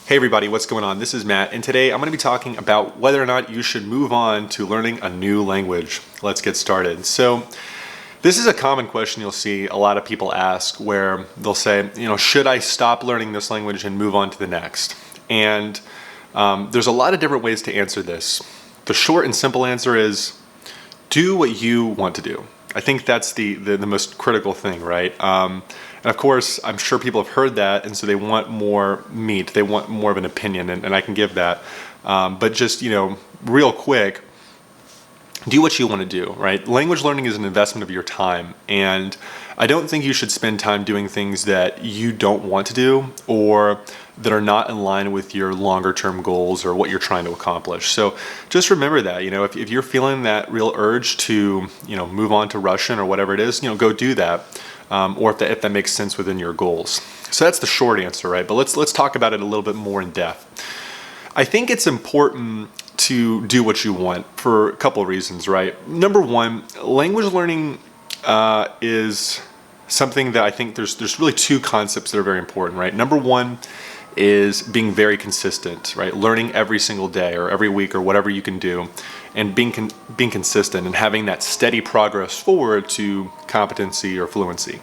Hey everybody, what's going on? This is Matt, and today I'm going to be talking about whether or not you should move on to learning a new language. Let's get started. So, this is a common question you'll see a lot of people ask where they'll say, should I stop learning this language and move on to the next? And there's a lot of different ways to answer this. The short and simple answer is do what you want to do. I think that's the most critical thing, right? And of course, I'm sure people have heard that, and so they want more meat. They want more of an opinion, and I can give that. But just, real quick, do what you want to do, right? Language learning is an investment of your time, and I don't think you should spend time doing things that you don't want to do or that are not in line with your longer term goals or what you're trying to accomplish. So just remember that, if you're feeling that real urge to, move on to Russian or whatever it is, go do that. Or if that makes sense within your goals. So that's the short answer, right? But let's talk about it a little bit more in depth. I think it's important to do what you want for a couple of reasons, right? Number one, language learning is something that I think there's really two concepts that are very important, right? Number one is being very consistent, right? Learning every single day or every week or whatever you can do, and being consistent and having that steady progress forward to competency or fluency.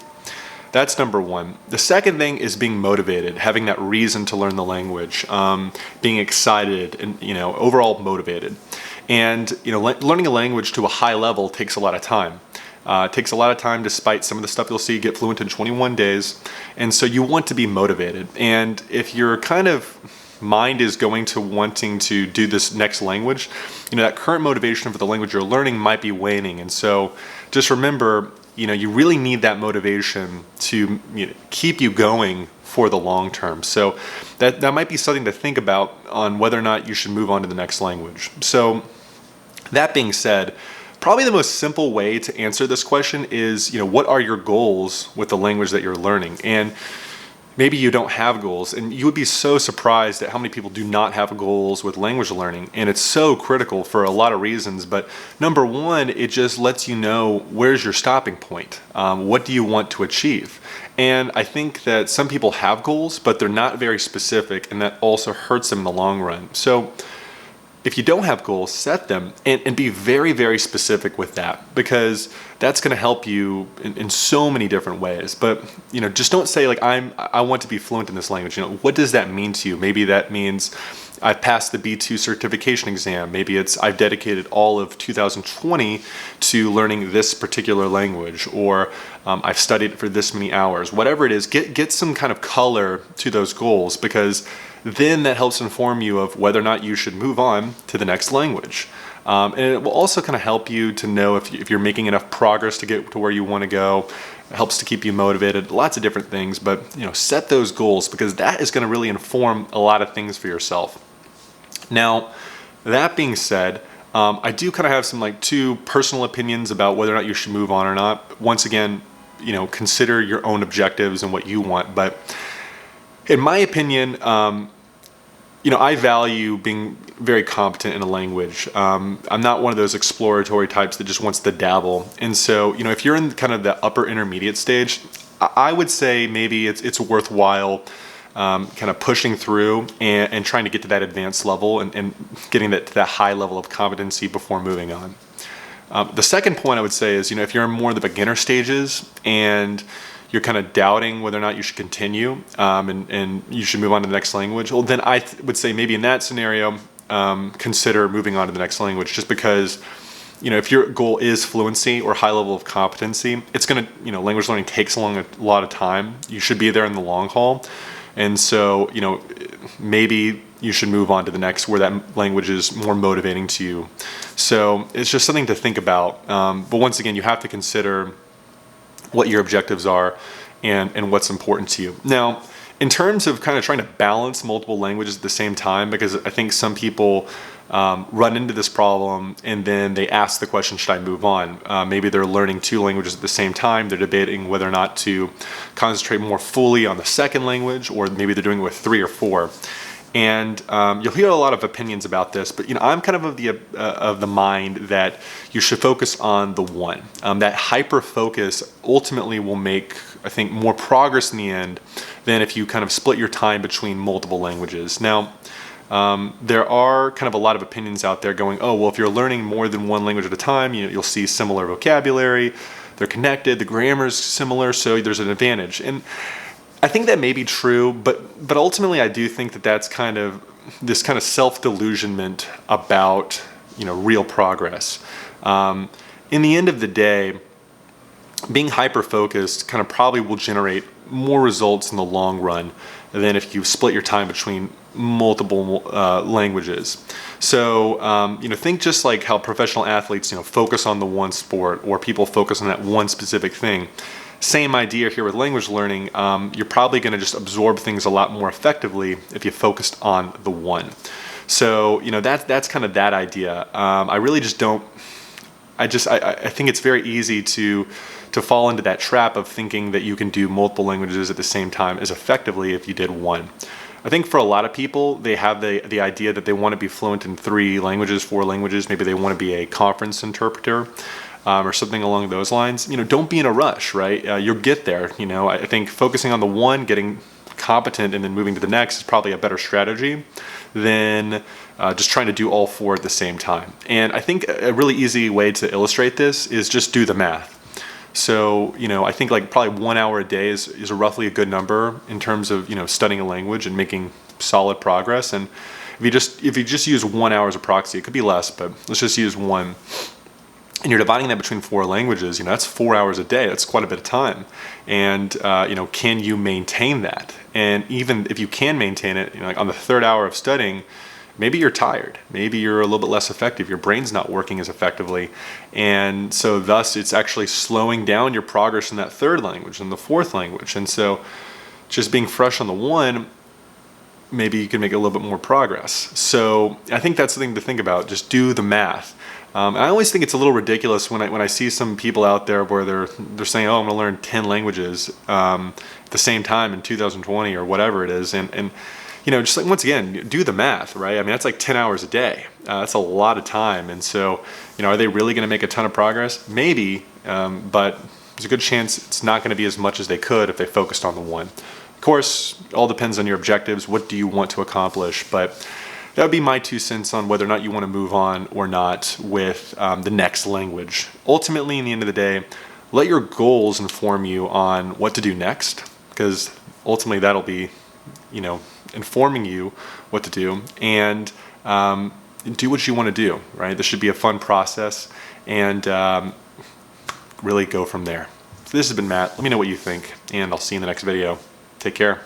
That's number one. The second thing is being motivated, having that reason to learn the language, being excited and overall motivated. And learning a language to a high level takes a lot of time. It takes a lot of time, despite some of the stuff you'll see get fluent in 21 days. And so you want to be motivated. And if your kind of mind is going to wanting to do this next language, that current motivation for the language you're learning might be waning. And so just remember, you really need that motivation to keep you going for the long term. So that might be something to think about on whether or not you should move on to the next language. So that being said, probably the most simple way to answer this question is, what are your goals with the language that you're learning? And maybe you don't have goals, and you would be so surprised at how many people do not have goals with language learning. And it's so critical for a lot of reasons. But number one, it just lets you know where's your stopping point. What do you want to achieve? And I think that some people have goals, but they're not very specific, and that also hurts them in the long run. So if you don't have goals, set them and be very, very specific with that, because that's going to help you in so many different ways. But just don't say I want to be fluent in this language. What does that mean to you? Maybe that means I've passed the B2 certification exam. Maybe it's I've dedicated all of 2020 to learning this particular language, or I've studied it for this many hours. Whatever it is, get some kind of color to those goals, because then that helps inform you of whether or not you should move on to the next language. And it will also kind of help you to know if you're making enough progress to get to where you want to go. It helps to keep you motivated, lots of different things, but set those goals, because that is going to really inform a lot of things for yourself. Now, that being said, I do kind of have some two personal opinions about whether or not you should move on or not. Once again, consider your own objectives and what you want, but in my opinion, I value being very competent in a language. I'm not one of those exploratory types that just wants to dabble. And so, if you're in kind of the upper intermediate stage, I would say maybe it's worthwhile kind of pushing through and trying to get to that advanced level and getting to that high level of competency before moving on. The second point I would say is, if you're in more of the beginner stages and you're kind of doubting whether or not you should continue and you should move on to the next language, well, then I would say maybe in that scenario, consider moving on to the next language, just because, if your goal is fluency or high level of competency, it's going to, language learning takes a lot of time. You should be there in the long haul. And so, maybe you should move on to the next where that language is more motivating to you. So it's just something to think about. But once again, you have to consider what your objectives are and what's important to you. Now, in terms of kind of trying to balance multiple languages at the same time, because I think some people run into this problem and then they ask the question, should I move on? Maybe they're learning two languages at the same time. They're debating whether or not to concentrate more fully on the second language, or maybe they're doing it with three or four. And you'll hear a lot of opinions about this, but I'm kind of the mind that you should focus on the one. That hyper focus ultimately will make, I think, more progress in the end than if you kind of split your time between multiple languages. Now, there are kind of a lot of opinions out there going, oh, well, if you're learning more than one language at a time, you'll see similar vocabulary, they're connected, the grammar's similar, so there's an advantage. And I think that may be true, but ultimately I do think that that's kind of this kind of self-delusionment about real progress. In the end of the day, being hyper-focused kind of probably will generate more results in the long run than if you split your time between multiple languages. So think just like how professional athletes focus on the one sport, or people focus on that one specific thing. Same idea here with language learning. You're probably going to just absorb things a lot more effectively if you focused on the one. So that's kind of that idea. I really just don't. I think it's very easy to fall into that trap of thinking that you can do multiple languages at the same time as effectively if you did one. I think for a lot of people, they have the idea that they want to be fluent in 3 languages, 4 languages. Maybe they want to be a conference interpreter. Or something along those lines. Don't be in a rush, right? You'll get there. I think focusing on the one, getting competent, and then moving to the next is probably a better strategy than just trying to do all 4 at the same time. And I think a really easy way to illustrate this is just do the math. So, I think like probably 1 hour a day is roughly a good number in terms of, studying a language and making solid progress. And if you just use 1 hour as a proxy, it could be less, but let's just use 1. And you're dividing that between 4 languages, that's 4 hours a day. That's quite a bit of time. And, can you maintain that? And even if you can maintain it, like on the 3rd hour of studying, maybe you're tired. Maybe you're a little bit less effective. Your brain's not working as effectively. And so thus it's actually slowing down your progress in that 3rd language and the 4th language. And so just being fresh on the one, maybe you can make a little bit more progress. So I think that's the thing to think about. Just do the math. I always think it's a little ridiculous when I see some people out there where they're saying, oh, I'm going to learn 10 languages at the same time in 2020 or whatever it is. And just like, once again, do the math, right? I mean, that's like 10 hours a day. That's a lot of time. And so, are they really going to make a ton of progress? Maybe, but there's a good chance it's not going to be as much as they could if they focused on the one. Of course, it all depends on your objectives. What do you want to accomplish? But that would be my 2 cents on whether or not you want to move on or not with the next language. Ultimately, in the end of the day, let your goals inform you on what to do next, because ultimately that'll be, informing you what to do, and do what you want to do, right? This should be a fun process, and really go from there. So this has been Matt. Let me know what you think, and I'll see you in the next video. Take care.